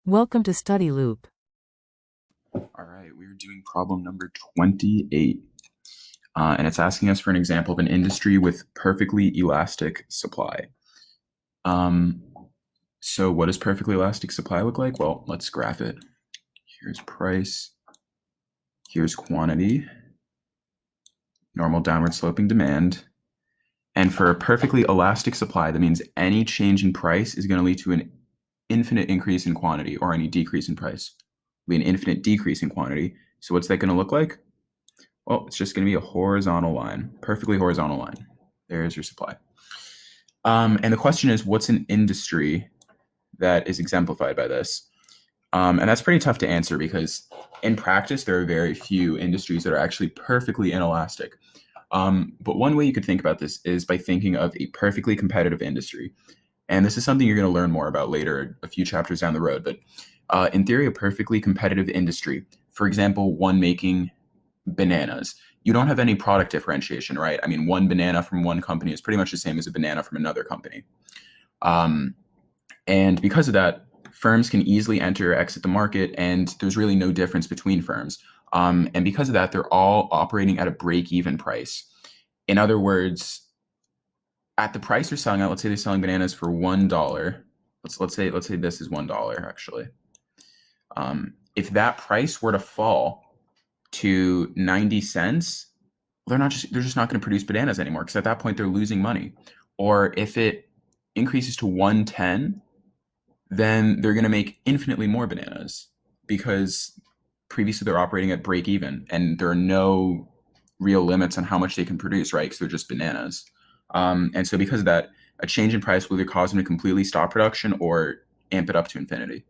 Welcome to Study Loop. All right, we're doing problem number 28. And it's asking us for an example of an industry with perfectly elastic supply. Um, so what does perfectly elastic supply look like? Well, let's graph it. Here's price, here's quantity, normal downward sloping demand. And for a perfectly elastic supply, that means any change in price is going to lead to an infinite increase in quantity, or any decrease in price will be an infinite decrease in quantity. So what's that going to look like? Well, it's just going to be a horizontal line, perfectly horizontal line. There's your supply. And the question is, what's an industry that is exemplified by this? And that's pretty tough to answer because in practice, there are very few industries that are actually perfectly inelastic. But one way you could think about this is by thinking of a perfectly competitive industry. And this is something you're going to learn more about later, a few chapters down the road. But in theory, a perfectly competitive industry, for example, one making bananas, you don't have any product differentiation, right? I mean, one banana from one company is pretty much the same as a banana from another company. Um, and because of that, firms can easily enter or exit the market, and there's really no difference between firms. And because of that, they're all operating at a break-even price. In other words, at the price they're selling at, let's say they're selling bananas for $1. Let's say this is $1 actually. If that price were to fall to 90 cents, they're just not going to produce bananas anymore because at that point they're losing money. Or if it increases to 110, then they're going to make infinitely more bananas because previously they're operating at break even and there are no real limits on how much they can produce, right? Because they're just bananas. And so because of that, a change in price will either cause them to completely stop production or amp it up to infinity.